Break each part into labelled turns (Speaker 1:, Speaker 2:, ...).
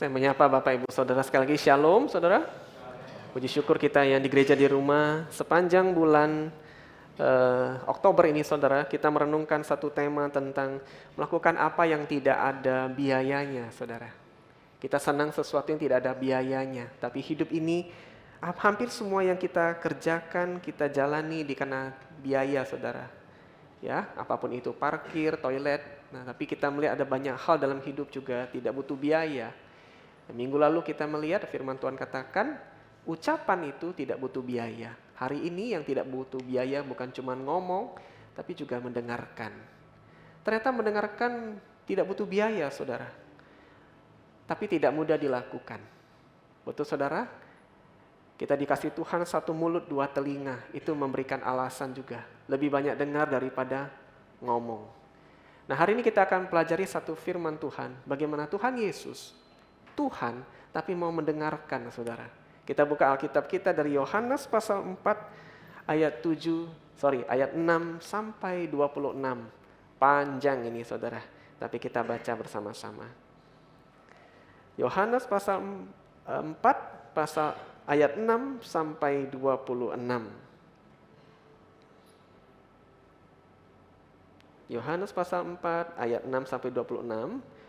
Speaker 1: Saya menyapa Bapak Ibu Saudara sekali lagi. Shalom Saudara. Puji syukur kita yang di gereja di rumah. Sepanjang bulan Oktober ini Saudara, kita merenungkan satu tema tentang melakukan apa yang tidak ada biayanya Saudara. Kita senang sesuatu yang tidak ada biayanya. Tapi hidup ini hampir semua yang kita kerjakan, kita jalani dikena biaya Saudara. Ya, apapun itu, parkir, toilet. Nah, tapi kita melihat ada banyak hal dalam hidup juga tidak butuh biaya. Minggu lalu kita melihat firman Tuhan katakan, ucapan itu tidak butuh biaya. Hari ini yang tidak butuh biaya bukan cuma ngomong, tapi juga mendengarkan. Ternyata mendengarkan tidak butuh biaya, Saudara. Tapi tidak mudah dilakukan. Betul, Saudara? Kita dikasih Tuhan satu mulut, dua telinga. Itu memberikan alasan juga. Lebih banyak dengar daripada ngomong. Nah, hari ini kita akan pelajari satu firman Tuhan. Bagaimana Tuhan Yesus Tuhan, tapi mau mendengarkan Saudara. Kita buka Alkitab kita dari Yohanes pasal 4 ayat 6 sampai 26. Panjang ini Saudara, tapi kita baca bersama-sama. Yohanes pasal 4 pasal ayat 6 sampai 26. Yohanes pasal 4 ayat 6 sampai 26.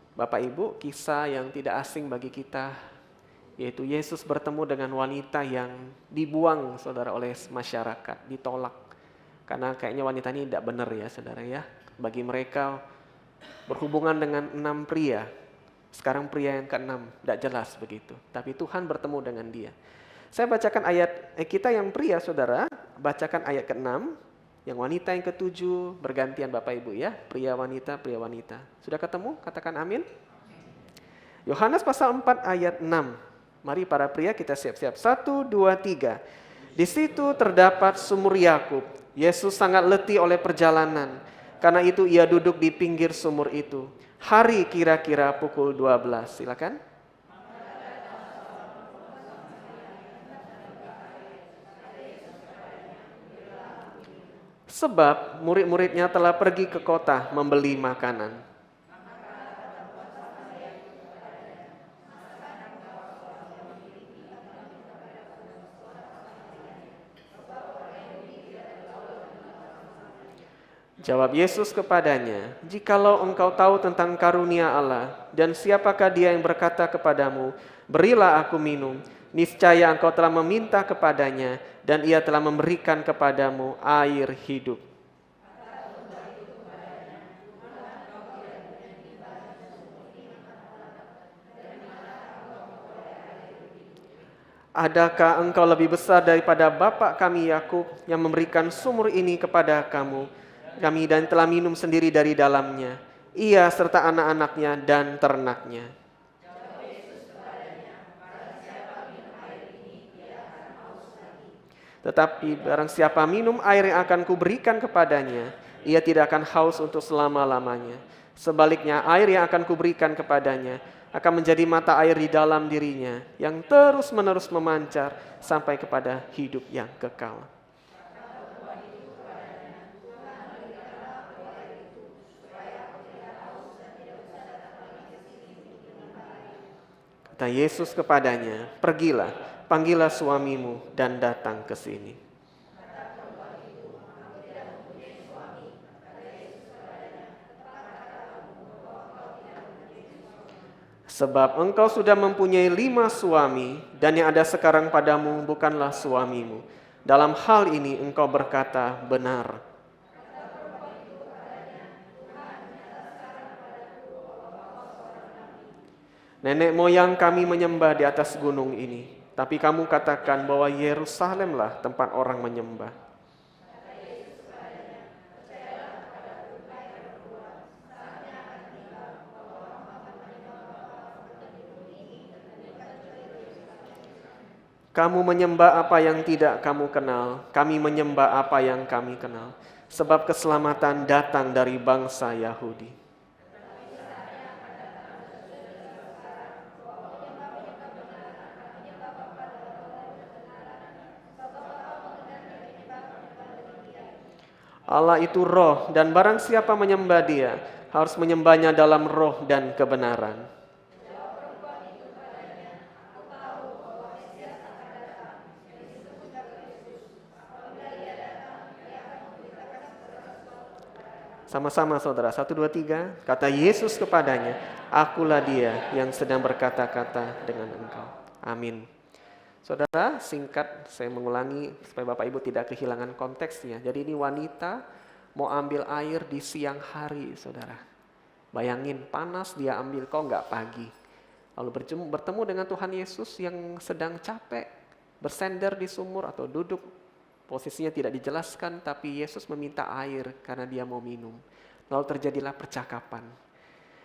Speaker 1: Bapak Ibu, kisah yang tidak asing bagi kita, yaitu Yesus bertemu dengan wanita yang dibuang Saudara oleh masyarakat, ditolak. Karena kayaknya wanita ini tidak benar ya Saudara ya. Bagi mereka berhubungan dengan 6 pria. Sekarang pria yang ke-6, tidak jelas begitu. Tapi Tuhan bertemu dengan dia. Saya bacakan ayat, kita yang pria Saudara, bacakan ayat ke-6. Yang wanita yang ke-7 bergantian Bapak Ibu ya. Pria wanita, pria wanita. Sudah ketemu? Katakan amin. Yohanes pasal 4 ayat 6. Mari para pria kita siap-siap. 1, 2, 3. Di situ terdapat sumur Yakub. Yesus sangat letih oleh perjalanan. Karena itu ia duduk di pinggir sumur itu. Hari kira-kira pukul 12. Silakan. Sebab murid-muridnya telah pergi ke kota membeli makanan. Jawab Yesus kepadanya, "Jikalau engkau tahu tentang karunia Allah, dan siapakah dia yang berkata kepadamu, berilah aku minum, niscaya engkau telah meminta kepadanya, dan ia telah memberikan kepadamu air hidup." Adakah engkau lebih besar daripada bapa kami Yakub yang memberikan sumur ini kepada kami dan telah minum sendiri dari dalamnya, ia serta anak-anaknya dan ternaknya. Tetapi barang siapa minum air yang akan kuberikan kepadanya, ia tidak akan haus untuk selama-lamanya. Sebaliknya air yang akan kuberikan kepadanya akan menjadi mata air di dalam dirinya, yang terus-menerus memancar sampai kepada hidup yang kekal. Kata Yesus kepadanya, "Pergilah, panggillah suamimu dan datang ke sini." Sebab engkau sudah mempunyai 5 suami, dan yang ada sekarang padamu bukanlah suamimu. Dalam hal ini engkau berkata benar. Nenek moyang kami menyembah di atas gunung ini, tapi kamu katakan bahwa Yerusalemlah tempat orang menyembah. Kamu menyembah apa yang tidak kamu kenal, kami menyembah apa yang kami kenal, sebab keselamatan datang dari bangsa Yahudi. Allah itu roh, dan barang siapa menyembah dia, harus menyembahnya dalam roh dan kebenaran. Sama-sama saudara, 1, 2, 3. Kata Yesus kepadanya, akulah dia yang sedang berkata-kata dengan engkau. Amin. Saudara, singkat saya mengulangi supaya Bapak Ibu tidak kehilangan konteksnya. Jadi ini wanita mau ambil air di siang hari, saudara. Bayangin, panas dia ambil, kok nggak pagi. Lalu bertemu dengan Tuhan Yesus yang sedang capek, bersender di sumur atau duduk. Posisinya tidak dijelaskan, tapi Yesus meminta air karena dia mau minum. Lalu terjadilah percakapan.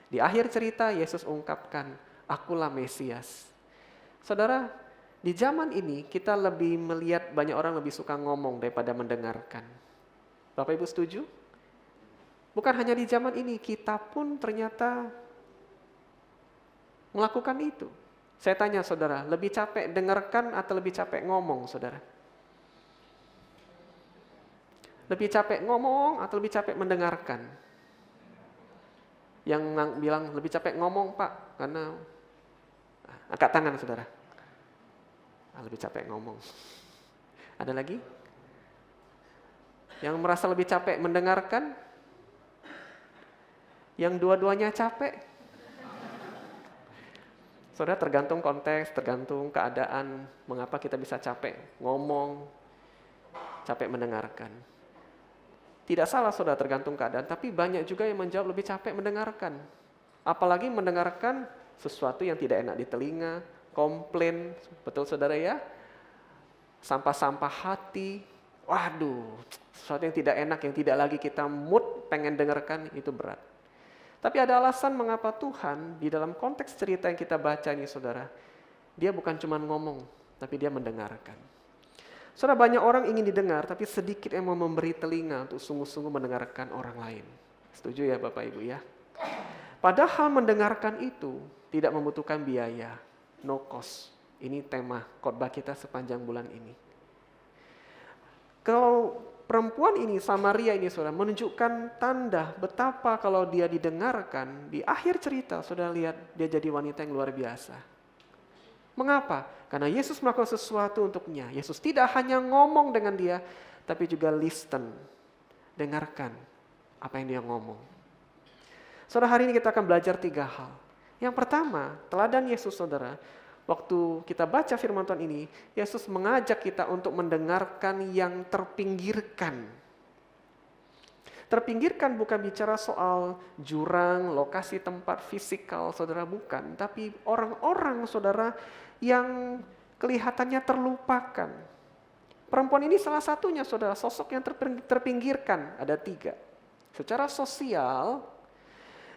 Speaker 1: Di akhir cerita, Yesus ungkapkan, akulah Mesias. Saudara, di zaman ini kita lebih melihat banyak orang lebih suka ngomong daripada mendengarkan. Bapak Ibu setuju? Bukan hanya di zaman ini, kita pun ternyata melakukan itu. Saya tanya saudara, lebih capek dengarkan atau lebih capek ngomong saudara? Lebih capek ngomong atau lebih capek mendengarkan? Yang bilang lebih capek ngomong Pak, karena angkat tangan saudara. Lebih capek ngomong. Ada lagi? Yang merasa lebih capek mendengarkan? Yang dua-duanya capek? Saudara, tergantung konteks, tergantung keadaan, mengapa kita bisa capek ngomong, capek mendengarkan. Tidak salah saudara, tergantung keadaan, tapi banyak juga yang menjawab lebih capek mendengarkan. Apalagi mendengarkan sesuatu yang tidak enak di telinga, komplain, betul saudara ya? Sampah-sampah hati, waduh, sesuatu yang tidak enak, yang tidak lagi kita mood pengen dengarkan, itu berat. Tapi ada alasan mengapa Tuhan di dalam konteks cerita yang kita baca ini saudara, dia bukan cuma ngomong, tapi dia mendengarkan. Saudara, banyak orang ingin didengar, tapi sedikit yang mau memberi telinga untuk sungguh-sungguh mendengarkan orang lain. Setuju ya Bapak Ibu ya? Padahal mendengarkan itu tidak membutuhkan biaya, no cost. Ini tema khotbah kita sepanjang bulan ini. Kalau perempuan ini, Samaria ini saudara, menunjukkan tanda betapa kalau dia didengarkan, di akhir cerita saudara lihat dia jadi wanita yang luar biasa. Mengapa? Karena Yesus melakukan sesuatu untuknya. Yesus tidak hanya ngomong dengan dia, tapi juga listen, dengarkan apa yang dia ngomong. Saudara, hari ini kita akan belajar 3 hal. Yang pertama, teladan Yesus saudara, waktu kita baca firman Tuhan ini, Yesus mengajak kita untuk mendengarkan yang terpinggirkan. Terpinggirkan bukan bicara soal jurang, lokasi tempat fisikal, saudara, bukan. Tapi orang-orang, saudara, yang kelihatannya terlupakan. Perempuan ini salah satunya, saudara, sosok yang terpinggirkan. Ada 3. Secara sosial,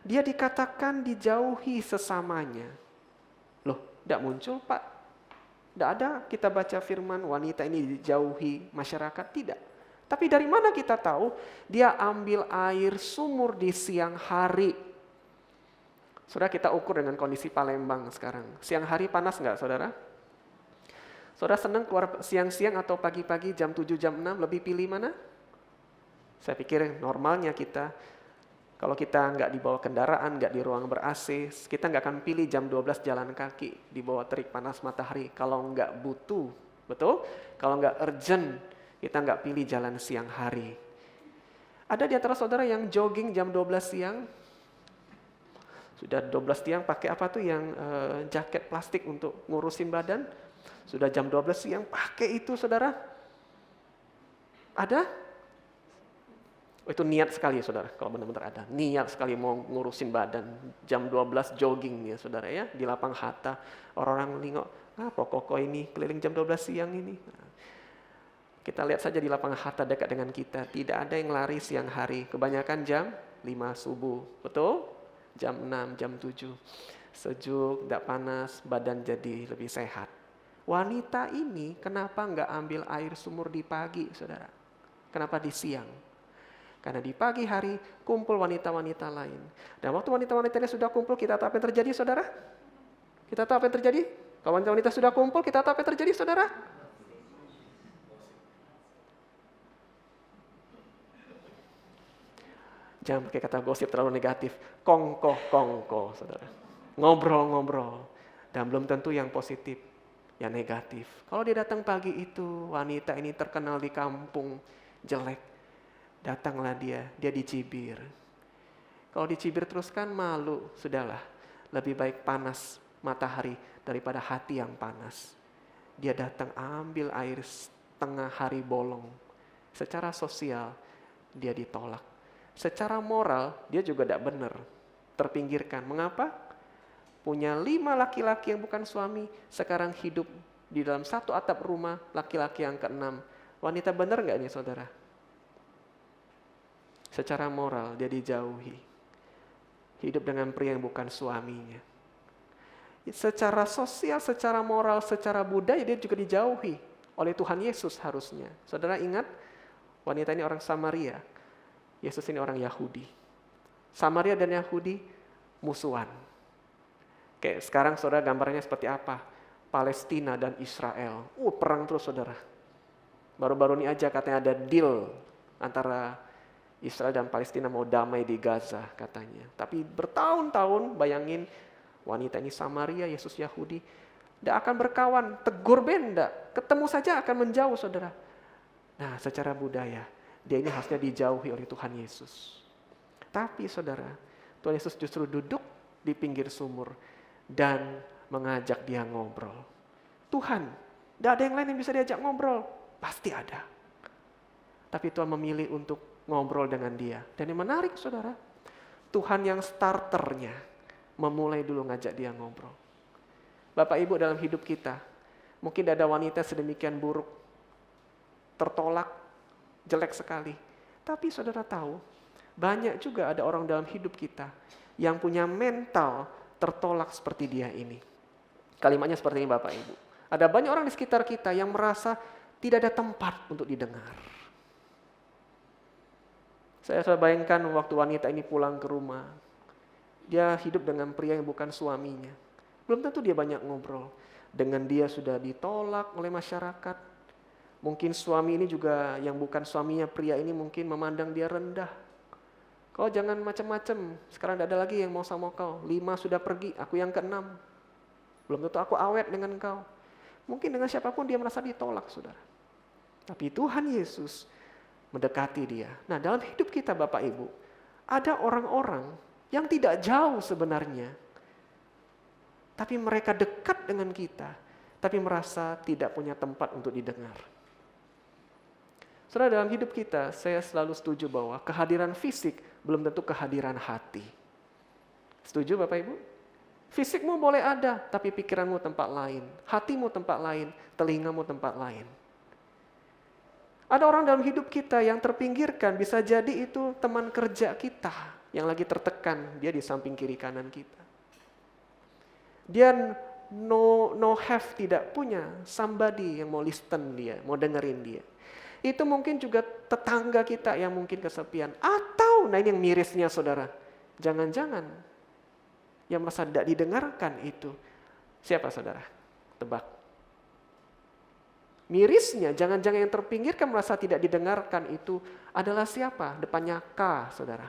Speaker 1: dia dikatakan dijauhi sesamanya. Loh, tidak muncul Pak? Tidak ada kita baca firman wanita ini dijauhi masyarakat, tidak. Tapi dari mana kita tahu? Dia ambil air sumur di siang hari. Saudara, kita ukur dengan kondisi Palembang sekarang. Siang hari panas nggak saudara? Saudara senang keluar siang-siang atau pagi-pagi jam 7, jam 6, lebih pilih mana? Saya pikir normalnya kita, kalau kita nggak dibawa kendaraan, nggak di ruang ber-AC, kita nggak akan pilih jam 12 jalan kaki di bawah terik panas matahari. Kalau nggak butuh, betul? Kalau nggak urgent, kita nggak pilih jalan siang hari. Ada di antara saudara yang jogging jam 12 siang? Sudah 12 siang pakai apa tuh yang jaket plastik untuk ngurusin badan? Sudah jam 12 siang pakai itu saudara? Ada? Oh, itu niat sekali ya saudara, kalau benar-benar ada. Niat sekali mau ngurusin badan. Jam 12 jogging ya saudara ya, di lapang Hatta. Orang-orang nengok, pokok ini keliling jam 12 siang ini. Kita lihat saja di lapang Hatta dekat dengan kita. Tidak ada yang lari siang hari. Kebanyakan jam 5 subuh. Betul? Jam 6, jam 7. Sejuk, tidak panas, badan jadi lebih sehat. Wanita ini kenapa nggak ambil air sumur di pagi saudara? Kenapa di siang? Karena di pagi hari kumpul wanita-wanita lain. Dan waktu wanita-wanita ini sudah kumpul, kita tahu apa yang terjadi saudara? Kita tahu apa yang terjadi? Kalau wanita-wanita sudah kumpul, kita tahu apa yang terjadi saudara? Jangan pakai kata gosip terlalu negatif. Kongkoh, saudara. Ngobrol-ngobrol. Dan belum tentu yang positif, yang negatif. Kalau dia datang pagi itu, wanita ini terkenal di kampung jelek. Datanglah dia dicibir. Kalau dicibir terus kan malu, sudahlah. Lebih baik panas matahari daripada hati yang panas. Dia datang ambil air setengah hari bolong. Secara sosial dia ditolak. Secara moral dia juga tidak benar. Terpinggirkan. Mengapa? Punya 5 laki-laki yang bukan suami, sekarang hidup di dalam satu atap rumah, laki-laki yang ke-6. Wanita benar nggak ini saudara? Secara moral dia dijauhi. Hidup dengan pria yang bukan suaminya. Secara sosial, secara moral, secara budaya dia juga dijauhi oleh Tuhan Yesus harusnya. Saudara ingat, wanita ini orang Samaria. Yesus ini orang Yahudi. Samaria dan Yahudi musuhan. Kayak sekarang saudara gambarnya seperti apa? Palestina dan Israel. Perang terus saudara. Baru-baru ini aja katanya ada deal antara Israel dan Palestina mau damai di Gaza katanya. Tapi bertahun-tahun bayangin wanita ini Samaria, Yesus Yahudi. Tidak akan berkawan, tegur benda. Ketemu saja akan menjauh saudara. Nah secara budaya, dia ini harusnya dijauhi oleh Tuhan Yesus. Tapi saudara, Tuhan Yesus justru duduk di pinggir sumur dan mengajak dia ngobrol. Tuhan, tidak ada yang lain yang bisa diajak ngobrol. Pasti ada. Tapi Tuhan memilih untuk ngobrol dengan dia. Dan yang menarik saudara, Tuhan yang starternya memulai dulu ngajak dia ngobrol. Bapak Ibu dalam hidup kita, mungkin ada wanita sedemikian buruk, tertolak, jelek sekali. Tapi saudara tahu, banyak juga ada orang dalam hidup kita yang punya mental tertolak seperti dia ini. Kalimatnya seperti ini Bapak Ibu. Ada banyak orang di sekitar kita yang merasa tidak ada tempat untuk didengar. Saya bayangkan waktu wanita ini pulang ke rumah. Dia hidup dengan pria yang bukan suaminya. Belum tentu dia banyak ngobrol. Dengan dia sudah ditolak oleh masyarakat. Mungkin suami ini juga yang bukan suaminya, pria ini mungkin memandang dia rendah. Kau jangan macam-macam. Sekarang tidak ada lagi yang mau sama kau. 5 sudah pergi, aku yang ke-6. Belum tentu aku awet dengan kau. Mungkin dengan siapapun dia merasa ditolak, saudara. Tapi Tuhan Yesus mendekati dia. Nah dalam hidup kita Bapak Ibu, ada orang-orang yang tidak jauh sebenarnya. Tapi mereka dekat dengan kita, tapi merasa tidak punya tempat untuk didengar. Saudara dalam hidup kita, saya selalu setuju bahwa kehadiran fisik belum tentu kehadiran hati. Setuju Bapak Ibu? Fisikmu boleh ada, tapi pikiranmu tempat lain. Hatimu tempat lain, telingamu tempat lain. Ada orang dalam hidup kita yang terpinggirkan, bisa jadi itu teman kerja kita yang lagi tertekan, dia di samping kiri kanan kita. Dia no have, tidak punya somebody yang mau listen dia, mau dengerin dia. Itu mungkin juga tetangga kita yang mungkin kesepian. Atau, nah ini yang mirisnya saudara, jangan-jangan yang merasa tidak didengarkan itu, siapa saudara? Tebak. Mirisnya, jangan-jangan yang terpinggirkan merasa tidak didengarkan itu adalah siapa? Depannya K, saudara.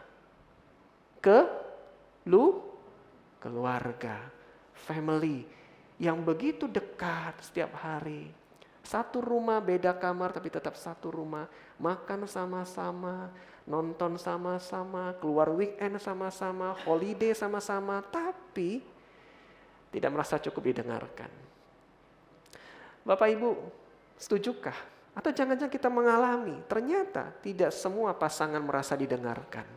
Speaker 1: Keluarga, family, yang begitu dekat setiap hari. Satu rumah, beda kamar, tapi tetap satu rumah. Makan sama-sama, nonton sama-sama, keluar weekend sama-sama, holiday sama-sama, tapi tidak merasa cukup didengarkan. Bapak Ibu, setujukah? Atau jangan-jangan kita mengalami, ternyata tidak semua pasangan merasa didengarkan.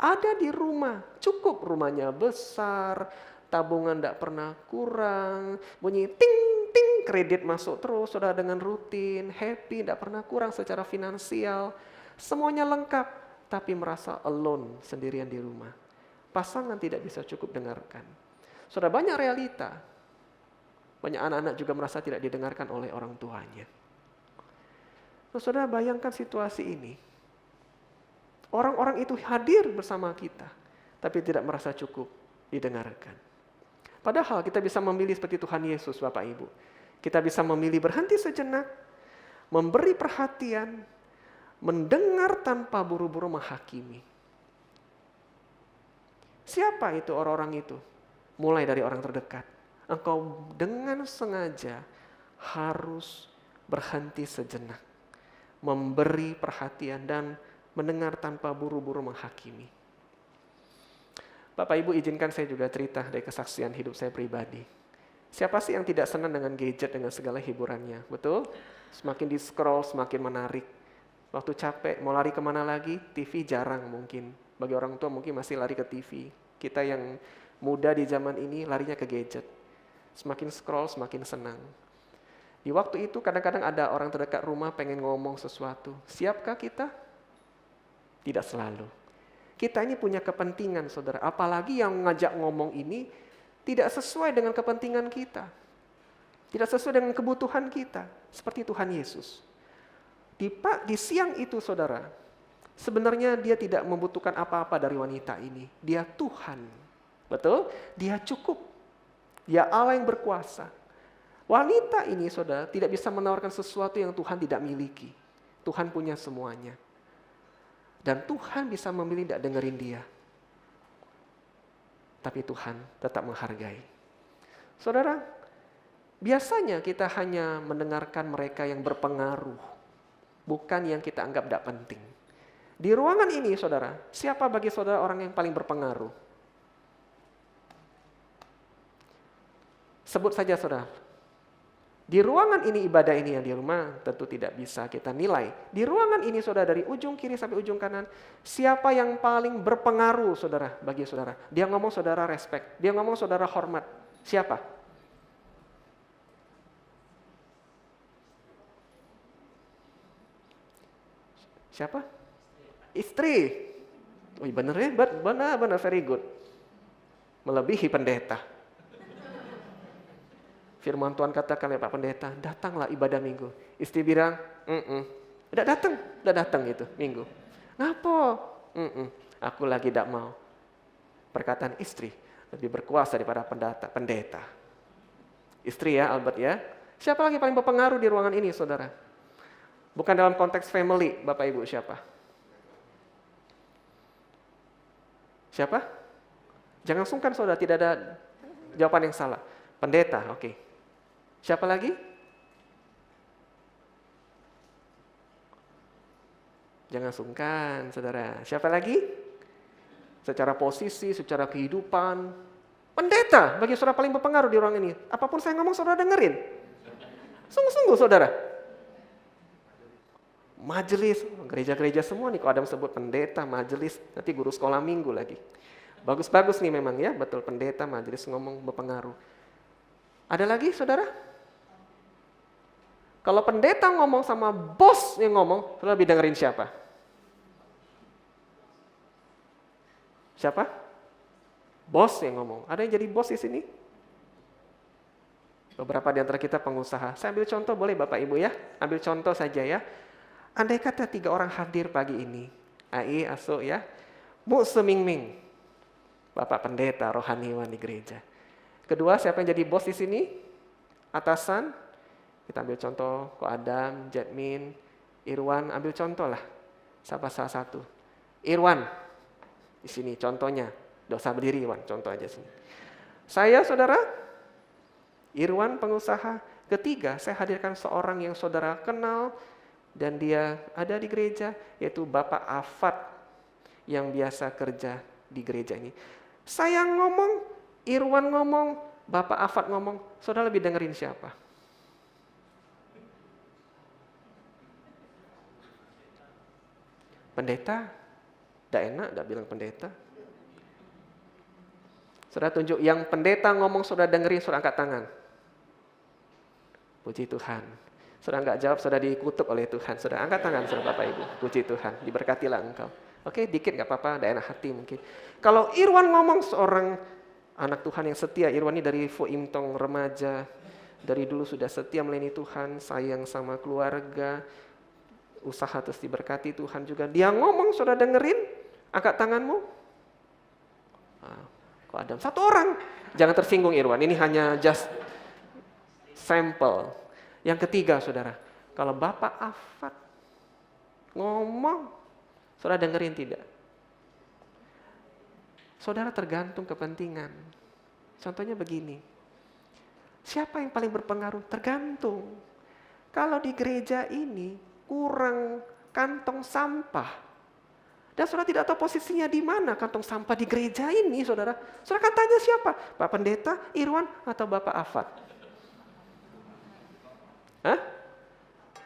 Speaker 1: Ada di rumah, cukup rumahnya besar, tabungan tidak pernah kurang, bunyi ting-ting, kredit masuk terus, sudah dengan rutin, happy, tidak pernah kurang secara finansial. Semuanya lengkap, tapi merasa alone, sendirian di rumah. Pasangan tidak bisa cukup dengarkan. Sudah banyak realita. Banyak anak-anak juga merasa tidak didengarkan oleh orang tuanya. Nah, saudara bayangkan situasi ini. Orang-orang itu hadir bersama kita, tapi tidak merasa cukup didengarkan. Padahal kita bisa memilih seperti Tuhan Yesus, Bapak Ibu. Kita bisa memilih berhenti sejenak, memberi perhatian, mendengar tanpa buru-buru menghakimi. Siapa itu orang-orang itu? Mulai dari orang terdekat. Engkau dengan sengaja harus berhenti sejenak, memberi perhatian dan mendengar tanpa buru-buru menghakimi. Bapak Ibu izinkan saya juga cerita dari kesaksian hidup saya pribadi. Siapa sih yang tidak senang dengan gadget, dengan segala hiburannya, betul? Semakin di scroll, semakin menarik. Waktu capek, mau lari kemana lagi? TV jarang mungkin. Bagi orang tua mungkin masih lari ke TV. Kita yang muda di zaman ini larinya ke gadget. Semakin scroll, semakin senang. Di waktu itu kadang-kadang ada orang terdekat rumah pengen ngomong sesuatu. Siapkah kita? Tidak selalu. Kita ini punya kepentingan, saudara. Apalagi yang ngajak ngomong ini tidak sesuai dengan kepentingan kita. Tidak sesuai dengan kebutuhan kita. Seperti Tuhan Yesus. Di siang itu, saudara, sebenarnya dia tidak membutuhkan apa-apa dari wanita ini. Dia Tuhan. Betul? Dia cukup. Dia Allah yang berkuasa. Wanita ini, saudara, tidak bisa menawarkan sesuatu yang Tuhan tidak miliki. Tuhan punya semuanya. Dan Tuhan bisa memilih tidak dengerin dia. Tapi Tuhan tetap menghargai. Saudara, biasanya kita hanya mendengarkan mereka yang berpengaruh. Bukan yang kita anggap tidak penting. Di ruangan ini, saudara, siapa bagi saudara orang yang paling berpengaruh? Sebut saja, saudara. Di ruangan ini, ibadah ini yang di rumah tentu tidak bisa kita nilai. Di ruangan ini, saudara, dari ujung kiri sampai ujung kanan, siapa yang paling berpengaruh, saudara, bagi saudara? Dia ngomong saudara respect, dia ngomong saudara hormat. Siapa? Siapa? Istri. Oh, benar ya? Benar, very good. Melebihi pendeta. Firman Tuhan katakan ya Pak Pendeta, datanglah ibadah minggu. Istri bilang, udah datang itu minggu. Ngapa? Aku lagi tidak mau. Perkataan istri lebih berkuasa daripada pendeta. Istri ya Albert ya. Siapa lagi paling berpengaruh di ruangan ini, saudara? Bukan dalam konteks family, Bapak Ibu, siapa? Siapa? Jangan sungkan, saudara, tidak ada jawaban yang salah. Pendeta, oke. Siapa lagi? Jangan sungkan, saudara. Siapa lagi? Secara posisi, secara kehidupan. Pendeta, bagi saudara paling berpengaruh di ruangan ini. Apapun saya ngomong, saudara dengerin. Sungguh-sungguh, saudara. Majelis, gereja-gereja semua nih, kalau Adam sebut pendeta, majelis, nanti guru sekolah minggu lagi. Bagus-bagus nih memang ya, betul pendeta, majelis ngomong berpengaruh. Ada lagi, saudara? Kalau pendeta ngomong sama bos yang ngomong, saudara lebih dengerin siapa? Siapa? Bos yang ngomong. Ada yang jadi bos di sini? Beberapa di antara kita pengusaha. Saya ambil contoh boleh Bapak Ibu ya? Ambil contoh saja ya. Andai kata 3 orang hadir pagi ini. AI, Aso ya. Mu Semingming. Bapak pendeta, rohaniwan di gereja. Kedua, siapa yang jadi bos di sini? Atasan. Kita ambil contoh, Ko Adam, Jadmin, Irwan, ambil contoh lah. Siapa salah satu? Irwan. Di sini contohnya. Dosa berdiri Irwan, contoh aja sini. Saya, saudara, Irwan pengusaha. Ketiga, saya hadirkan seorang yang saudara kenal dan dia ada di gereja, yaitu Bapak Afat yang biasa kerja di gereja ini. Saya ngomong, Irwan ngomong, Bapak Afat ngomong, saudara lebih dengerin siapa? Pendeta? Tidak enak, tidak bilang pendeta. Saudara tunjuk, yang pendeta ngomong saudara dengerin, saudara angkat tangan. Puji Tuhan. Saudara enggak jawab, saudara dikutuk oleh Tuhan. Saudara angkat tangan, saudara Bapak Ibu. Puji Tuhan, diberkatilah engkau. Oke, dikit enggak apa-apa, tidak enak hati mungkin. Kalau Irwan ngomong, seorang anak Tuhan yang setia, Irwan ini dari Fo Imtong remaja, dari dulu sudah setia melayani Tuhan, sayang sama keluarga, usaha terus diberkati Tuhan juga. Dia ngomong, saudara dengerin, angkat tanganmu. Kok Adam? Satu orang. Jangan tersinggung Irwan, ini hanya just sampel. Yang ketiga, saudara, kalau Bapak Afat ngomong, saudara dengerin tidak? Saudara tergantung kepentingan. Contohnya begini, siapa yang paling berpengaruh? Tergantung. Kalau di gereja ini kurang kantong sampah, Dan saudara tidak tahu posisinya di mana kantong sampah di gereja ini, saudara. Saudara akan tanya siapa? Pak Pendeta, Irwan, atau Bapak Afat? Hah?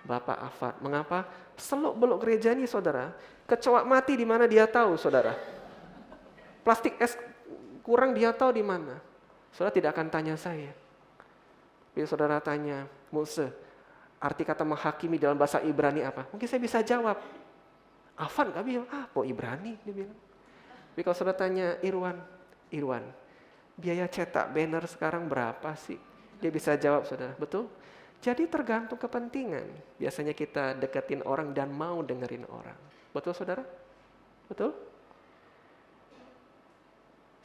Speaker 1: Bapak Afat. Mengapa? Seluk-beluk gereja ini, saudara. Kecoa mati di mana dia tahu, saudara. Plastik es kurang dia tahu di mana. Saudara tidak akan tanya saya. Bila saudara tanya, Mose, arti kata menghakimi dalam bahasa Ibrani apa? Mungkin saya bisa jawab. Afan gak bilang, apa Ibrani? Dia bilang. Tapi kalau saudara tanya Irwan, biaya cetak banner sekarang berapa sih? Dia bisa jawab, saudara. Betul? Jadi tergantung kepentingan. Biasanya kita deketin orang dan mau dengerin orang. Betul, saudara? Betul?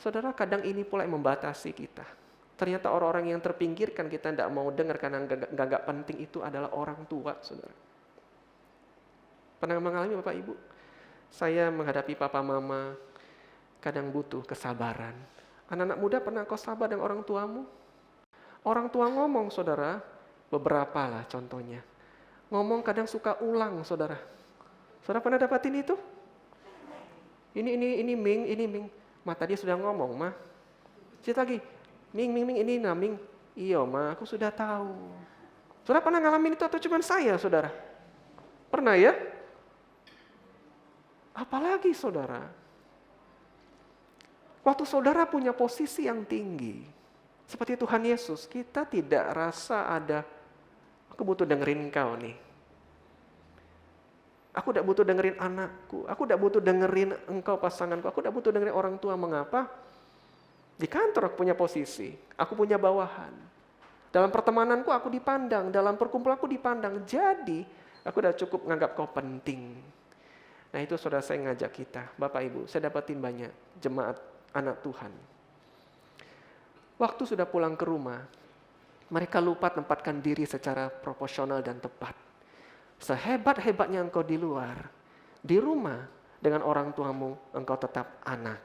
Speaker 1: Saudara, kadang ini pula yang membatasi kita. Ternyata orang-orang yang terpinggirkan kita tidak mau dengar karena nggak penting itu adalah orang tua, saudara. Pernah mengalami Bapak Ibu? Saya menghadapi papa mama, kadang butuh kesabaran. Anak-anak muda pernah kau sabar dengan orang tuamu? Orang tua ngomong, saudara, beberapa lah contohnya. Ngomong kadang suka ulang, saudara. Saudara pernah dapatin itu? Ini Ming. Mata dia sudah ngomong, mah. Cerita lagi, Ming, ini nah, Ming. Iya, mah, aku sudah tahu. Saudara pernah ngalamin itu atau cuma saya, saudara? Pernah ya? Apalagi saudara, waktu saudara punya posisi yang tinggi, seperti Tuhan Yesus, kita tidak rasa ada, aku butuh dengerin kau nih. Aku tidak butuh dengerin anakku, aku tidak butuh dengerin engkau pasanganku, aku tidak butuh dengerin orang tua. Mengapa? Di kantor aku punya posisi, aku punya bawahan. Dalam pertemananku aku dipandang, dalam perkumpulan aku dipandang. Jadi, aku sudah cukup menganggap kau penting. Nah itu saudara saya ngajak kita, Bapak Ibu, saya dapatin banyak jemaat anak Tuhan. Waktu sudah pulang ke rumah, mereka lupa tempatkan diri secara proporsional dan tepat. Sehebat-hebatnya engkau di luar, di rumah dengan orang tuamu engkau tetap anak.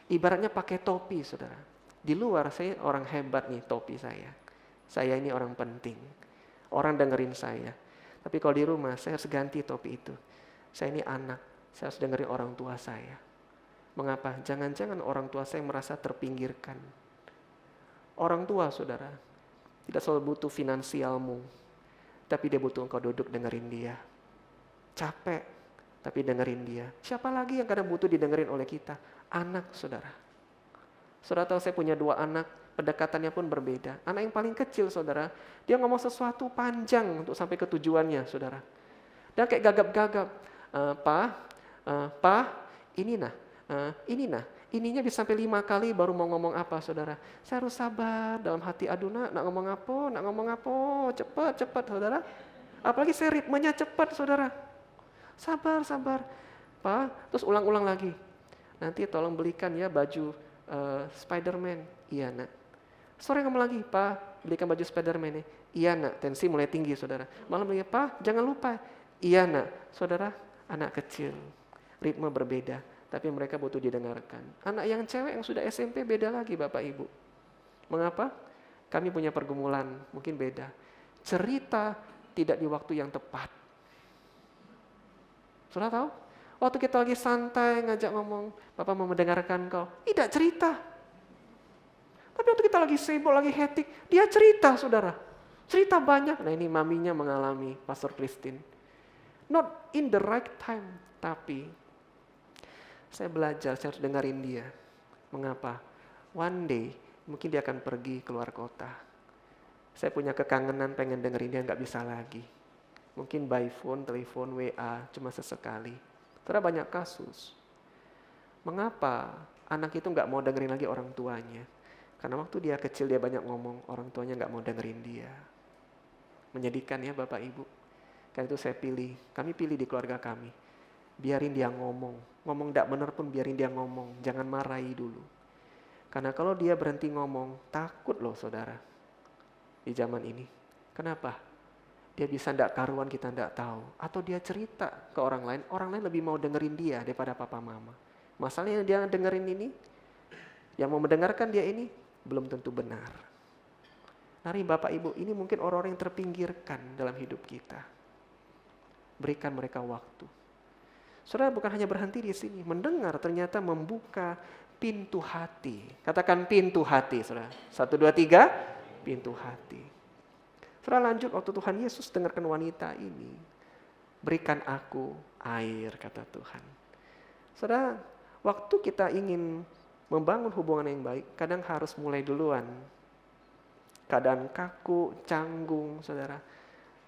Speaker 1: Ibaratnya pakai topi, saudara. Di luar saya orang hebat nih topi saya. Saya ini orang penting. Orang dengerin saya. Tapi kalau di rumah saya harus ganti topi itu. Saya ini anak, saya harus dengerin orang tua saya. Mengapa? Jangan-jangan orang tua saya merasa terpinggirkan. Orang tua, saudara, tidak selalu butuh finansialmu, tapi dia butuh engkau duduk dengerin dia. Capek, tapi dengerin dia. Siapa lagi yang kadang butuh didengerin oleh kita? Anak, saudara. Saudara tahu saya punya 2 anak, pendekatannya pun berbeda. Anak yang paling kecil, saudara, dia ngomong sesuatu panjang untuk sampai ke tujuannya, saudara. Dan kayak gagap-gagap. Pa, ini nah. Ininya bisa sampai 5 kali baru mau ngomong apa, saudara. Saya harus sabar dalam hati, aduh nak ngomong apa, cepat, saudara. Apalagi saya ritmenya cepat, saudara. Sabar. Pa, terus ulang-ulang lagi. Nanti tolong belikan ya baju Spider-Man. Iya nak. Sore ngomong lagi, Pa, belikan baju Spider-Man ya. Iya nak, tensi mulai tinggi, saudara. Malam lagi, Pa, jangan lupa. Iya nak, saudara, anak kecil, ritme berbeda, tapi mereka butuh didengarkan. Anak yang cewek yang sudah SMP beda lagi Bapak Ibu. Mengapa? Kami punya pergumulan, mungkin beda. Cerita tidak di waktu yang tepat. Saudara tahu? Waktu kita lagi santai ngajak ngomong, Bapak mau mendengarkan kau. Tidak cerita. Tapi waktu kita lagi sibuk, lagi hektik, dia cerita, saudara. Cerita banyak. Nah ini maminya mengalami, Pastor Christine. Not in the right time, tapi saya belajar, saya harus dengerin dia. Mengapa? One day, mungkin dia akan pergi keluar kota. Saya punya kekangenan pengen dengerin dia, nggak bisa lagi. Mungkin by phone, telepon, WA, cuma sesekali. Ternyata banyak kasus. Mengapa anak itu nggak mau dengerin lagi orang tuanya? Karena waktu dia kecil dia banyak ngomong, orang tuanya nggak mau dengerin dia. Menyedihkan ya Bapak Ibu. Karena itu kami pilih di keluarga kami. Biarin dia ngomong tidak benar pun biarin dia ngomong, jangan marahi dulu. Karena kalau dia berhenti ngomong, takut loh saudara. Di zaman ini. Kenapa? Dia bisa ndak karuan kita ndak tahu. Atau dia cerita ke orang lain lebih mau dengerin dia daripada papa mama. Masalahnya dia dengerin ini, yang mau mendengarkan dia ini, belum tentu benar. Mari Bapak Ibu, ini mungkin orang-orang yang terpinggirkan dalam hidup kita. Berikan mereka waktu. Saudara bukan hanya berhenti di sini, mendengar ternyata membuka pintu hati. Katakan pintu hati, saudara. 1, 2, 3, pintu hati. Saudara lanjut waktu Tuhan Yesus dengarkan wanita ini. Berikan aku air, kata Tuhan. Saudara, waktu kita ingin membangun hubungan yang baik, kadang harus mulai duluan. Keadaan kaku, canggung, saudara.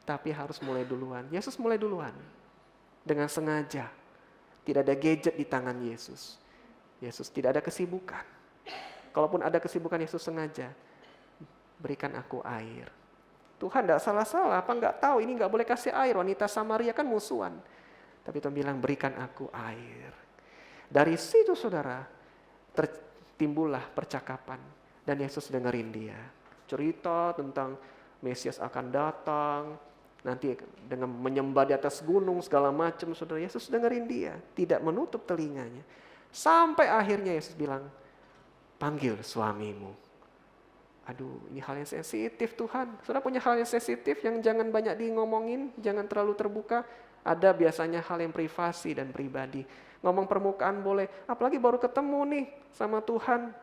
Speaker 1: Tapi harus mulai duluan. Yesus mulai duluan. Dengan sengaja. Tidak ada gadget di tangan Yesus. Yesus tidak ada kesibukan. Kalaupun ada kesibukan, Yesus sengaja. Berikan aku air. Tuhan tidak salah-salah. Apa nggak tahu ini nggak boleh kasih air. Wanita Samaria kan musuhan. Tapi Tuhan bilang berikan aku air. Dari situ saudara, timbullah percakapan. Dan Yesus dengerin dia. Cerita tentang Mesias akan datang. Nanti dengan menyembah di atas gunung segala macam, saudara. Yesus dengerin dia, tidak menutup telinganya. Sampai akhirnya Yesus bilang, panggil suamimu. Aduh, ini hal yang sensitif Tuhan. Saudara punya hal yang sensitif yang jangan banyak ngomongin, jangan terlalu terbuka. Ada biasanya hal yang privasi dan pribadi. Ngomong permukaan boleh, apalagi baru ketemu nih sama Tuhan.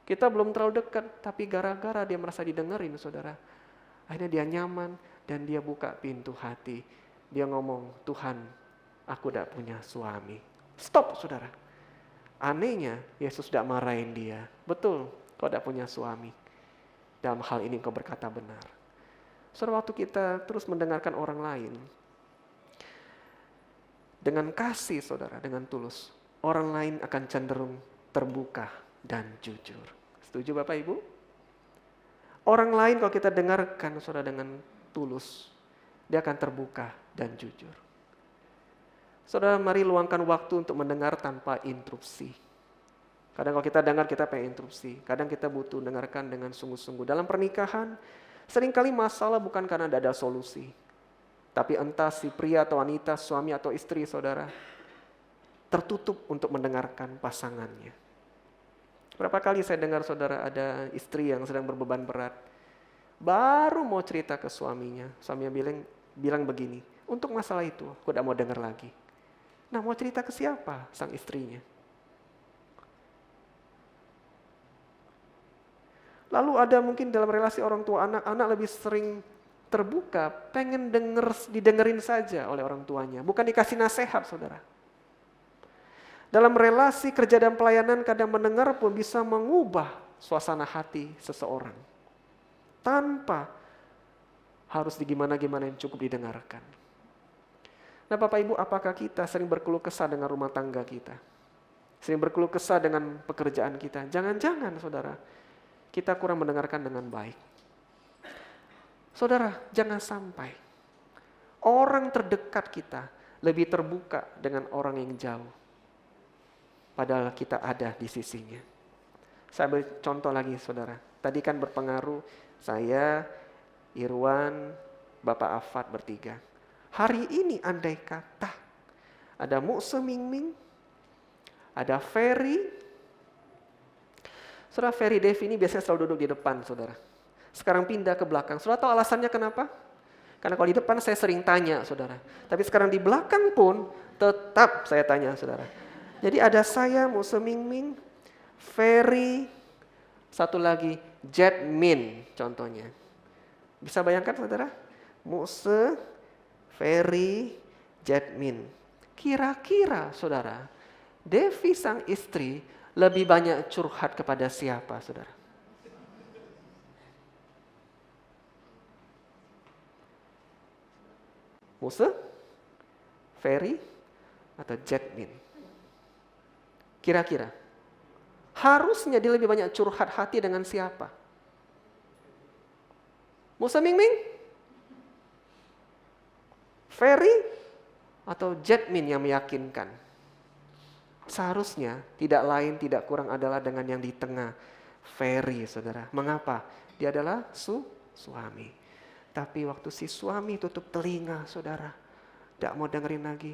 Speaker 1: Kita belum terlalu dekat, tapi gara-gara dia merasa didengerin, saudara. Akhirnya dia nyaman. Dan dia buka pintu hati. Dia ngomong, Tuhan, aku tidak punya suami. Stop, saudara. Anehnya, Yesus tidak marahin dia. Betul, kau tidak punya suami. Dalam hal ini kau berkata benar. Saudara, waktu kita terus mendengarkan orang lain, dengan kasih, saudara, dengan tulus, orang lain akan cenderung terbuka dan jujur. Setuju Bapak Ibu? Orang lain kalau kita dengarkan, saudara, dengan tulus, dia akan terbuka dan jujur. Saudara, mari luangkan waktu untuk mendengar tanpa interupsi. Kadang kalau kita dengar, kita pengen interupsi. Kadang kita butuh dengarkan dengan sungguh-sungguh. Dalam pernikahan, seringkali masalah bukan karena tidak ada solusi. Tapi entah si pria atau wanita, suami atau istri, saudara, tertutup untuk mendengarkan pasangannya. Berapa kali saya dengar, saudara, ada istri yang sedang berbeban berat. Baru mau cerita ke suaminya bilang begini, untuk masalah itu aku tidak mau dengar lagi. Nah, mau cerita ke siapa? Sang istrinya. Lalu ada mungkin dalam relasi orang tua anak lebih sering terbuka, pengen didengerin saja oleh orang tuanya, bukan dikasih nasihat, saudara. Dalam relasi kerja dan pelayanan kadang mendengar pun bisa mengubah suasana hati seseorang. Tanpa harus digimana-gimana yang cukup didengarkan. Nah Bapak Ibu, apakah kita sering berkeluh kesah dengan rumah tangga kita? Sering berkeluh kesah dengan pekerjaan kita? Jangan-jangan saudara, kita kurang mendengarkan dengan baik. Saudara, jangan sampai orang terdekat kita lebih terbuka dengan orang yang jauh. Padahal kita ada di sisinya. Saya beri contoh lagi saudara. Tadi kan berpengaruh saya, Irwan, Bapak Afat bertiga. Hari ini andai kata ada Mukse Mingming, ada Ferry. Saudara, Ferry Devi ini biasanya selalu duduk di depan, saudara. Sekarang pindah ke belakang. Saudara tahu alasannya kenapa? Karena kalau di depan saya sering tanya, saudara. Tapi sekarang di belakang pun tetap saya tanya, saudara. Jadi ada saya, Mukse Mingming, Ferry, satu lagi Jetmin contohnya. Bisa bayangkan saudara? Mukse, Ferry, Jetmin. Kira-kira saudara, Devi sang istri lebih banyak curhat kepada siapa saudara? Mukse, Ferry, atau Jetmin? Kira-kira. Harusnya dia lebih banyak curhat hati dengan siapa? Mukse Mingming? Ferry? Atau Jetmin yang meyakinkan? Seharusnya tidak lain tidak kurang adalah dengan yang di tengah. Ferry, saudara. Mengapa? Dia adalah suami. Tapi waktu si suami tutup telinga, saudara. Tidak mau dengerin lagi.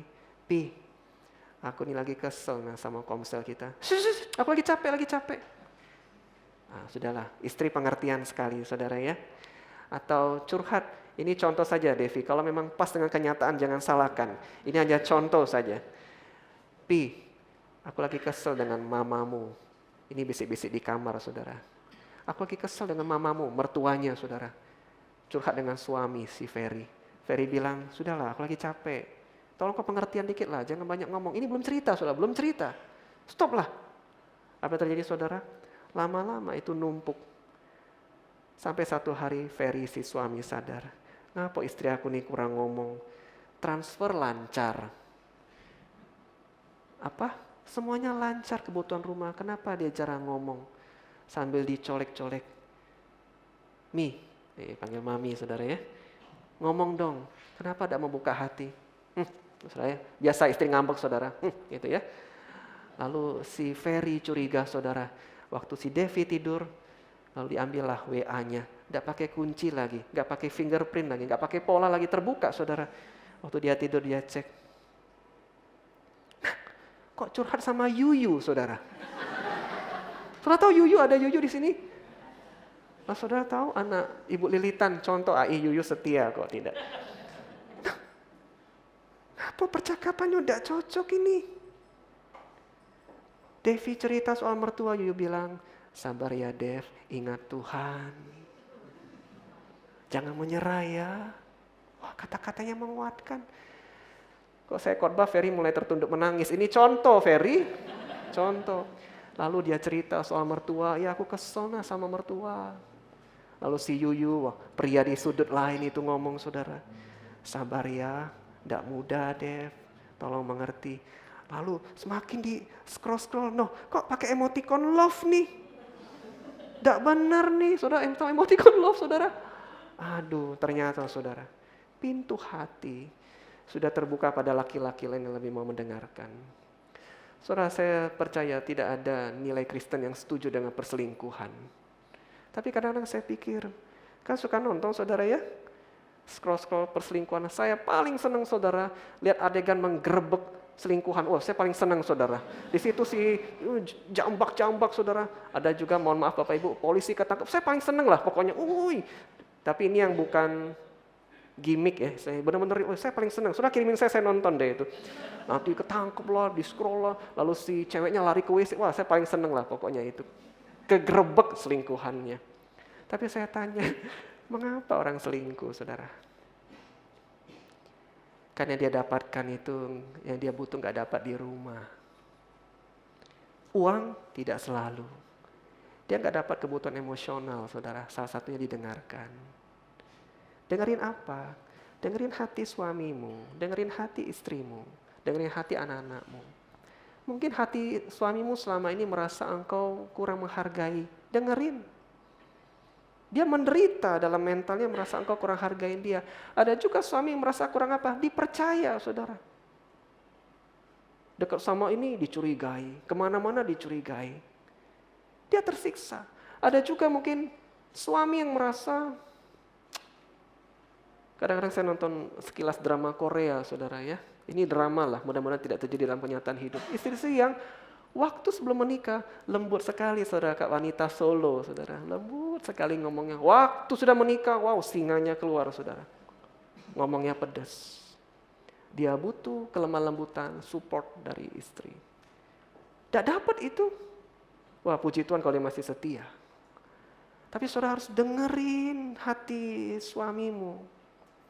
Speaker 1: Aku ini lagi kesel sama komsel kita. Aku lagi capek. Nah, sudahlah, istri pengertian sekali saudara ya. Atau curhat, ini contoh saja Devi. Kalau memang pas dengan kenyataan jangan salahkan. Ini hanya contoh saja. Pi, aku lagi kesel dengan mamamu. Ini bisik-bisik di kamar, saudara. Aku lagi kesel dengan mamamu, mertuanya, saudara. Curhat dengan suami si Ferry. Ferry bilang, sudahlah, aku lagi capek. Tolong kau pengertian dikit lah, jangan banyak ngomong. Ini belum cerita, saudara, belum cerita. Stop lah. Apa yang terjadi, saudara? Lama-lama itu numpuk. Sampai satu hari Ferry si suami sadar. Ngapa istri aku nih kurang ngomong? Transfer lancar. Apa? Semuanya lancar kebutuhan rumah. Kenapa dia jarang ngomong? Sambil dicolek-colek. Mi, panggil mami saudara ya. Ngomong dong, kenapa tidak membuka hati? Saudara ya, biasa istri ngambek saudara. Gitu ya. Lalu si Ferry curiga saudara. Waktu si Devi tidur, lalu diambillah WA-nya. Tidak pakai kunci lagi, nggak pakai fingerprint lagi, nggak pakai pola lagi, terbuka saudara. Waktu dia tidur dia cek. Kok curhat sama Yuyu, saudara? Saudara tahu Yuyu, ada Yuyu di sini? Nah, saudara tahu anak Ibu Lilitan, contoh AI Yuyu setia kok tidak. Apa percakapannya udah cocok ini? Devi cerita soal mertua, Yuyu bilang, sabar ya Dev, ingat Tuhan. Jangan menyerah ya. Wah, kata-katanya menguatkan. Kok saya khotbah, Ferry mulai tertunduk menangis. Ini contoh, Ferry. Contoh. Lalu dia cerita soal mertua. Ya aku kesel nah sama mertua. Lalu si Yuyu, wah, pria di sudut lain itu ngomong, saudara. Sabar ya, tidak mudah Dev. Tolong mengerti. Lalu semakin di scroll. No, kok pakai emoticon love nih? Tidak benar nih, saudara. Emoticon love, saudara. Aduh, ternyata saudara. Pintu hati sudah terbuka pada laki-laki lain yang lebih mau mendengarkan. Saudara, saya percaya tidak ada nilai Kristen yang setuju dengan perselingkuhan. Tapi kadang-kadang saya pikir, kan suka nonton saudara ya, scroll perselingkuhan. Saya paling senang saudara, lihat adegan menggerebek selingkuhan. Wah, saya paling senang saudara. Di situ si jambak saudara. Ada juga, mohon maaf Bapak Ibu, polisi ketangkep. Saya paling senang lah pokoknya. Tapi ini yang bukan gimmick ya, saya benar-benar, saya paling senang. Sudah kirimin saya nonton deh itu. Nanti ketangkep lah, di scroll lah, lalu si ceweknya lari ke WC. Wah, saya paling senang lah pokoknya itu. Kegerebek selingkuhannya. Tapi saya tanya, mengapa orang selingkuh, saudara? Karena dia dapatkan itu yang dia butuh nggak dapat di rumah. Uang tidak selalu. Dia nggak dapat kebutuhan emosional, saudara. Salah satunya didengarkan. Dengerin apa? Dengerin hati suamimu, dengerin hati istrimu, dengerin hati anak-anakmu. Mungkin hati suamimu selama ini merasa engkau kurang menghargai. Dengerin. Dia menderita dalam mentalnya, merasa engkau kurang hargain dia. Ada juga suami yang merasa kurang apa? Dipercaya, saudara. Dekat sama ini dicurigai, kemana-mana dicurigai. Dia tersiksa. Ada juga mungkin suami yang merasa, kadang-kadang saya nonton sekilas drama Korea, saudara ya. Ini drama lah, mudah-mudahan tidak terjadi dalam kenyataan hidup. Istri yang waktu sebelum menikah, lembut sekali saudara, Kak wanita Solo, saudara. Lembut sekali ngomongnya. Waktu sudah menikah, wow, singanya keluar, saudara. Ngomongnya pedas. Dia butuh kelemah lembutan, support dari istri. Tidak dapat itu. Wah, puji Tuhan kalau dia masih setia. Tapi saudara harus dengerin hati suamimu.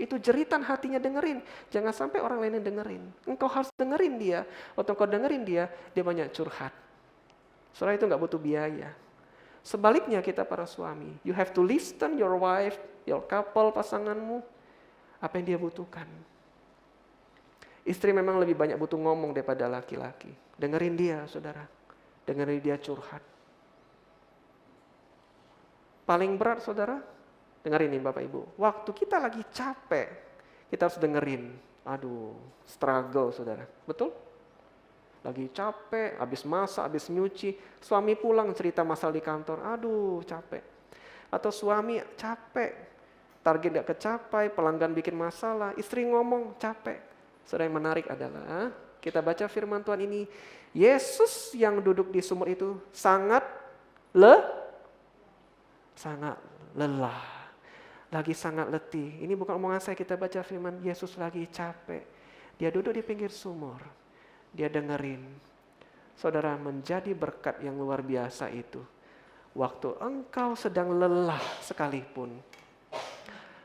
Speaker 1: Itu jeritan hatinya, dengerin. Jangan sampai orang lain yang dengerin. Engkau harus dengerin dia. Waktu engkau dengerin dia banyak curhat. Saudara, itu gak butuh biaya. Sebaliknya kita para suami, you have to listen your wife, your couple, pasanganmu, apa yang dia butuhkan. Istri memang lebih banyak butuh ngomong daripada laki-laki. Dengerin dia, saudara. Dengerin dia curhat. Paling berat, saudara, dengerin nih Bapak Ibu. Waktu kita lagi capek, kita harus dengerin. Aduh, struggle saudara. Betul? Lagi capek, habis masak, habis nyuci. Suami pulang cerita masalah di kantor. Aduh, capek. Atau suami capek, target gak kecapai, pelanggan bikin masalah. Istri ngomong, capek. Saudara, yang menarik adalah, kita baca firman Tuhan ini. Yesus yang duduk di sumur itu sangat lelah. Lagi sangat letih. Ini bukan omongan saya, kita baca firman, Yesus lagi capek. Dia duduk di pinggir sumur. dia dengerin. Saudara, menjadi berkat yang luar biasa itu. Waktu engkau sedang lelah sekalipun,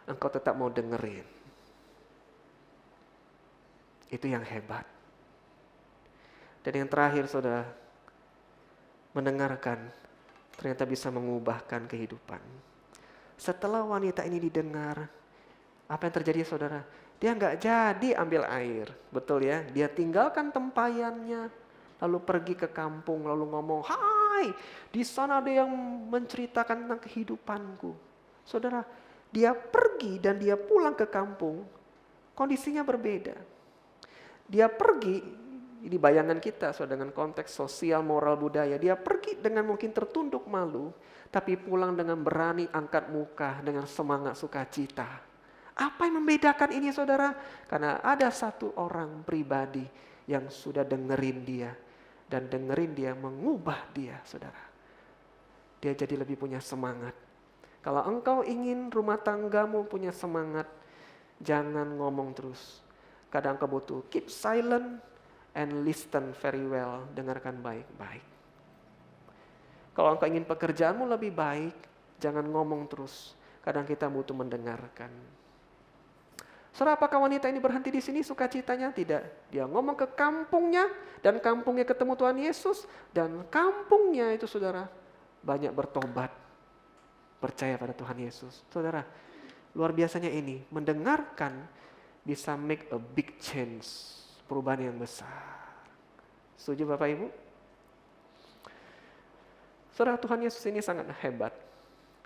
Speaker 1: engkau tetap mau dengerin. Itu yang hebat. Dan yang terakhir, saudara, mendengarkan ternyata bisa mengubahkan kehidupan. Setelah wanita ini didengar, apa yang terjadi, saudara? Dia nggak jadi ambil air, betul ya? Dia tinggalkan tempayannya, lalu pergi ke kampung, lalu ngomong, "Hai, di sana ada yang menceritakan tentang kehidupanku." Saudara, dia pergi dan dia pulang ke kampung, kondisinya berbeda. Dia pergi, di bayangan kita, saudara, dengan konteks sosial, moral, budaya, dia pergi dengan mungkin tertunduk malu, tapi pulang dengan berani angkat muka, dengan semangat sukacita. Apa yang membedakan ini, saudara? Karena ada satu orang pribadi yang sudah dengerin dia, dan dengerin dia mengubah dia, saudara. Dia jadi lebih punya semangat. Kalau engkau ingin rumah tanggamu punya semangat, jangan ngomong terus. Kadang engkau butuh keep silent and listen very well, dengarkan baik-baik. Kalau engkau ingin pekerjaanmu lebih baik, jangan ngomong terus. Kadang kita butuh mendengarkan. Saudara, apakah wanita ini berhenti di sini sukacitanya? Tidak. Dia ngomong ke kampungnya, dan kampungnya ketemu Tuhan Yesus, dan kampungnya itu, saudara, banyak bertobat, percaya pada Tuhan Yesus. Saudara, luar biasanya ini, mendengarkan bisa make a big change, perubahan yang besar. Setuju Bapak Ibu? Saudara, Tuhan Yesus ini sangat hebat.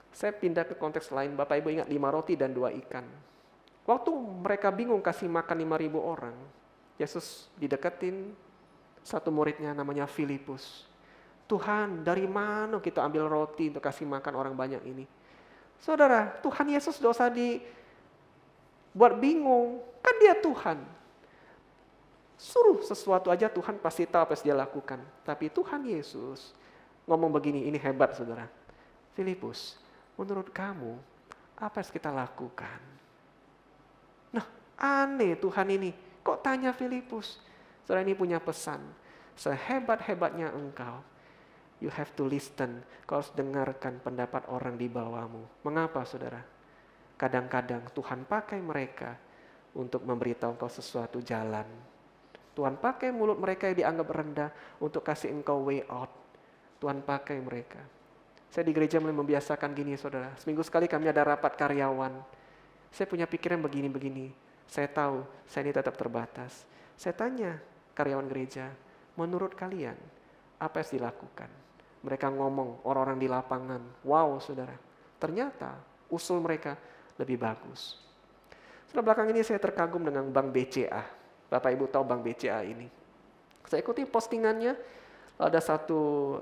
Speaker 1: Saya pindah ke konteks lain. Bapak Ibu ingat 5 roti dan 2 ikan. Waktu mereka bingung kasih makan 5.000 orang, Yesus dideketin satu muridnya namanya Filipus. "Tuhan, dari mana kita ambil roti untuk kasih makan orang banyak ini?" Saudara, Tuhan Yesus tidak usah dibuat bingung. Kan dia Tuhan. Suruh sesuatu aja Tuhan pasti tahu apa yang dia lakukan. Tapi Tuhan Yesus ngomong begini, ini hebat, saudara. "Filipus, menurut kamu apa yang kita lakukan?" Nah, aneh Tuhan ini. Kok tanya Filipus? Saudara, ini punya pesan. Sehebat-hebatnya engkau, you have to listen. Kau harus dengarkan pendapat orang di bawahmu. Mengapa, saudara? Kadang-kadang Tuhan pakai mereka untuk memberitahu engkau sesuatu jalan. Tuhan pakai mulut mereka yang dianggap rendah untuk kasih engkau way out. Tuhan pakai mereka. Saya di gereja mulai membiasakan gini, saudara. Seminggu sekali kami ada rapat karyawan. Saya punya pikiran begini-begini. Saya tahu saya ini tetap terbatas. Saya tanya karyawan gereja, menurut kalian apa yang dilakukan? Mereka ngomong, orang-orang di lapangan. Wow, saudara. Ternyata usul mereka lebih bagus. Setelah belakang ini saya terkagum dengan Bank BCA. Bapak Ibu tahu Bank BCA ini. Saya ikuti postingannya. Ada satu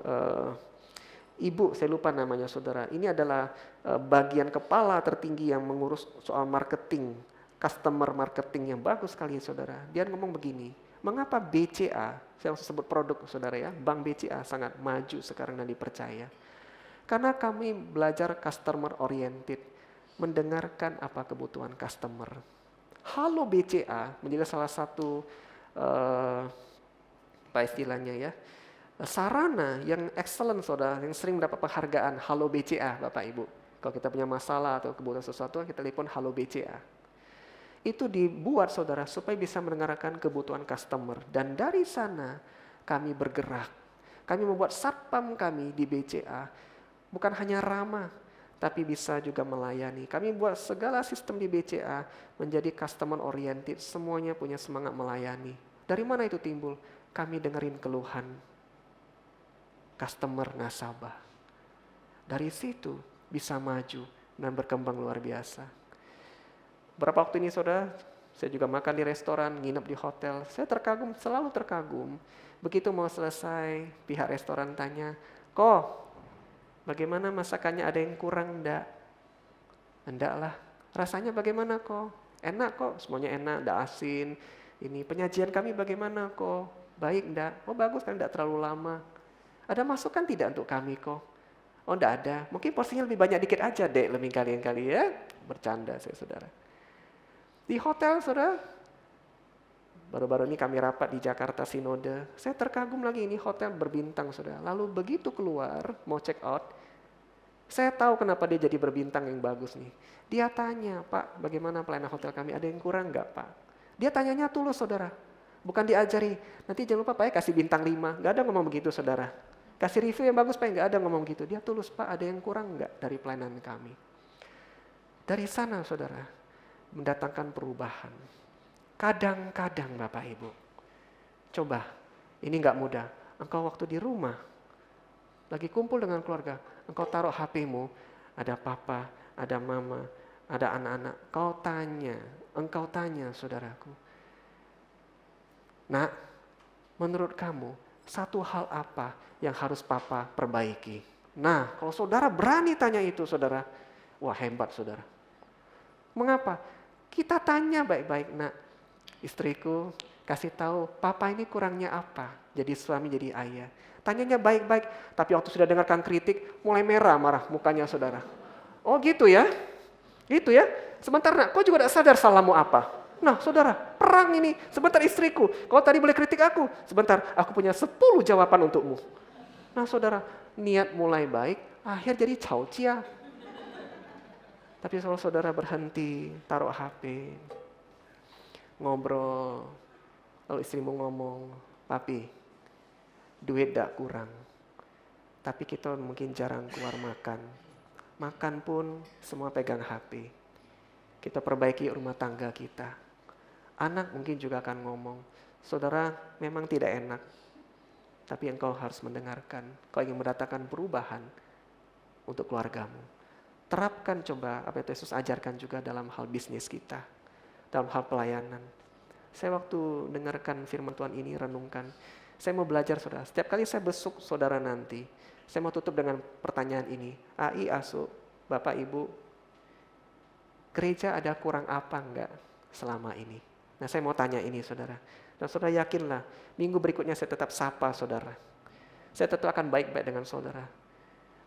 Speaker 1: ibu, saya lupa namanya, saudara. Ini adalah bagian kepala tertinggi yang mengurus soal marketing, customer marketing yang bagus sekali, saudara. Dia ngomong begini, mengapa BCA, saya langsung sebut produk, saudara ya, Bank BCA sangat maju sekarang dan dipercaya. Karena kami belajar customer oriented, mendengarkan apa kebutuhan customer. Halo BCA menjadi salah satu apa istilahnya ya, sarana yang excellent, saudara, yang sering mendapat penghargaan. Halo BCA, Bapak Ibu. Kalau kita punya masalah atau kebutuhan sesuatu, kita telepon Halo BCA. Itu dibuat, saudara, supaya bisa mendengarkan kebutuhan customer. Dan dari sana kami bergerak. Kami membuat satpam kami di BCA bukan hanya ramah, tapi bisa juga melayani. Kami buat segala sistem di BCA menjadi customer oriented. Semuanya punya semangat melayani. Dari mana itu timbul? Kami dengerin keluhan customer nasabah. Dari situ bisa maju dan berkembang luar biasa. Berapa waktu ini, saudara, saya juga makan di restoran, nginep di hotel. Saya terkagum, selalu terkagum. Begitu mau selesai, pihak restoran tanya, "Kok, bagaimana masakannya, ada yang kurang enggak?" "Enggak lah." "Rasanya bagaimana kok?" "Enak kok, semuanya enak, enggak asin. Ini penyajian kami bagaimana kok? Baik enggak?" "Oh bagus kan, enggak terlalu lama." "Ada masukan tidak untuk kami kok?" "Oh enggak ada, mungkin porsinya lebih banyak dikit aja dek, lebih kali ya." Bercanda saya, saudara. Di hotel, saudara, Baru-baru ini kami rapat di Jakarta Sinode. Saya terkagum lagi, ini hotel berbintang saudara. Lalu begitu keluar, mau check out, saya tahu kenapa dia jadi berbintang yang bagus nih. Dia tanya, Pak, bagaimana pelayanan hotel kami? Ada yang kurang nggak, Pak? Dia tanyanya tulus, saudara. Bukan diajari. Nanti jangan lupa, Pak, ya kasih bintang 5. Nggak ada ngomong begitu, saudara. Kasih review yang bagus, Pak, nggak ada ngomong gitu. Dia tulus, Pak, ada yang kurang nggak dari pelayanan kami? Dari sana, saudara, mendatangkan perubahan. Kadang-kadang, Bapak Ibu, coba, ini nggak mudah. Engkau waktu di rumah, lagi kumpul dengan keluarga, engkau taruh HP-mu, ada papa, ada mama, ada anak-anak. Engkau tanya saudaraku. Nak, menurut kamu, satu hal apa yang harus papa perbaiki? Nah, kalau saudara berani tanya itu saudara, wah hebat saudara. Mengapa? Kita tanya baik-baik, nak, istriku kasih tahu, papa ini kurangnya apa? Jadi suami, jadi ayah. Tanyanya baik-baik, tapi waktu sudah dengarkan kritik, mulai merah marah mukanya saudara. Oh gitu ya? Gitu ya? Sebentar nak, kau juga tidak sadar salahmu apa? Nah saudara, perang ini. Sebentar istriku, kau tadi boleh kritik aku. Sebentar, aku punya 10 jawaban untukmu. Nah saudara, niat mulai baik, akhir jadi caucia. Tapi kalau saudara berhenti, taruh HP, ngobrol, lalu istrimu ngomong, papi, duit gak kurang, tapi kita mungkin jarang keluar makan. Makan pun semua pegang HP. Kita perbaiki rumah tangga kita. Anak mungkin juga akan ngomong, saudara memang tidak enak, tapi engkau harus mendengarkan. Kau ingin mendatangkan perubahan untuk keluargamu. Terapkan coba apa yang Yesus ajarkan juga dalam hal bisnis kita, dalam hal pelayanan. Saya waktu dengarkan firman Tuhan ini, renungkan, saya mau belajar saudara. Setiap kali saya besuk saudara nanti, saya mau tutup dengan pertanyaan ini. AI, Asu, Bapak, Ibu, gereja ada kurang apa enggak selama ini? Nah saya mau tanya ini saudara. Dan saudara yakinlah, minggu berikutnya saya tetap sapa saudara. Saya tetap akan baik-baik dengan saudara.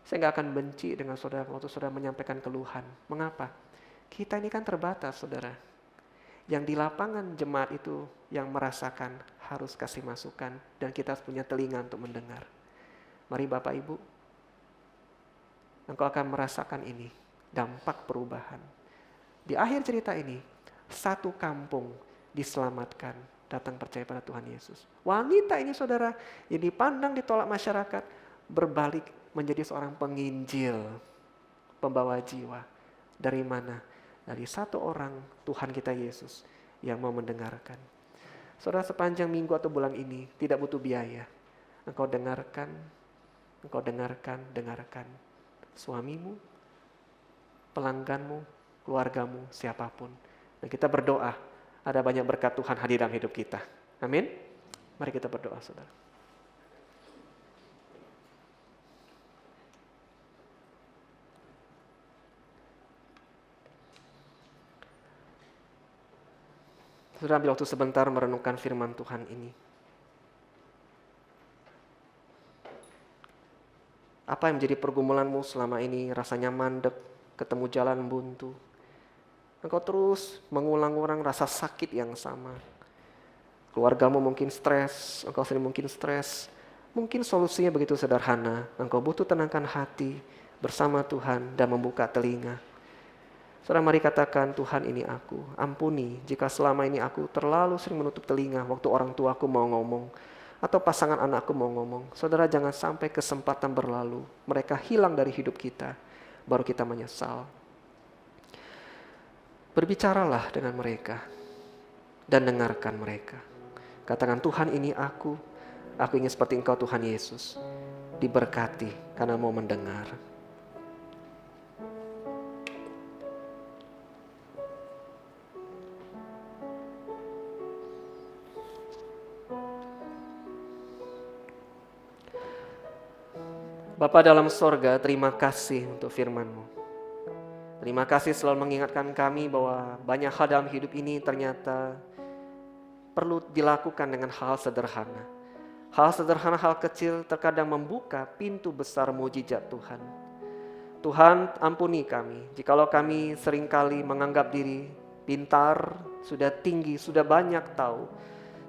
Speaker 1: Saya enggak akan benci dengan saudara waktu saudara menyampaikan keluhan. Mengapa? Kita ini kan terbatas saudara. Yang di lapangan jemaat itu yang merasakan harus kasih masukan. Dan kita punya telinga untuk mendengar. Mari Bapak Ibu, engkau akan merasakan ini, dampak perubahan. Di akhir cerita ini, satu kampung diselamatkan, datang percaya pada Tuhan Yesus. Wanita ini saudara, yang dipandang ditolak masyarakat, berbalik menjadi seorang penginjil, pembawa jiwa. Dari mana? Dari satu orang Tuhan kita Yesus yang mau mendengarkan. Saudara, sepanjang minggu atau bulan ini tidak butuh biaya. Engkau dengarkan suamimu, pelangganmu, keluargamu, siapapun. Dan kita berdoa, ada banyak berkat Tuhan hadir dalam hidup kita. Amin. Mari kita berdoa, saudara. Saudara, ambil waktu sebentar merenungkan firman Tuhan ini. Apa yang menjadi pergumulanmu selama ini? Rasanya mandek, ketemu jalan buntu. Engkau terus mengulang-ulang rasa sakit yang sama. Keluargamu mungkin stres, engkau sendiri mungkin stres. Mungkin solusinya begitu sederhana. Engkau butuh tenangkan hati bersama Tuhan dan membuka telinga. Saudara, mari katakan, Tuhan ini aku. Ampuni jika selama ini aku terlalu sering menutup telinga waktu orang tuaku mau ngomong. Atau pasangan anakku mau ngomong. Saudara, jangan sampai kesempatan berlalu. Mereka hilang dari hidup kita. Baru kita menyesal. Berbicaralah dengan mereka. Dan dengarkan mereka. Katakan, Tuhan ini aku. Aku ingin seperti Engkau Tuhan Yesus. Diberkati karena mau mendengar. Bapa dalam sorga, terima kasih untuk firman-Mu. Terima kasih selalu mengingatkan kami bahwa banyak hal dalam hidup ini ternyata perlu dilakukan dengan hal sederhana. Hal sederhana, hal kecil terkadang membuka pintu besar mujizat Tuhan. Tuhan, ampuni kami jikalau kami seringkali menganggap diri pintar, sudah tinggi, sudah banyak tahu.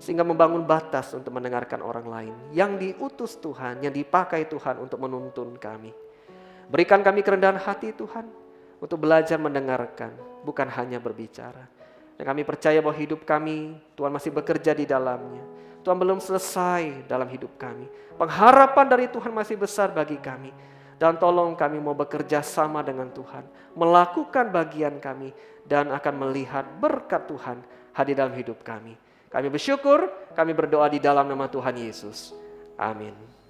Speaker 1: sehingga membangun batas untuk mendengarkan orang lain yang diutus Tuhan, yang dipakai Tuhan untuk menuntun kami. Berikan kami kerendahan hati Tuhan untuk belajar mendengarkan, bukan hanya berbicara. Dan kami percaya bahwa hidup kami, Tuhan masih bekerja di dalamnya. Tuhan belum selesai dalam hidup kami. Pengharapan dari Tuhan masih besar bagi kami. Dan tolong kami mau bekerja sama dengan Tuhan, melakukan bagian kami, dan akan melihat berkat Tuhan hadir dalam hidup kami. Kami bersyukur, kami berdoa di dalam nama Tuhan Yesus. Amin.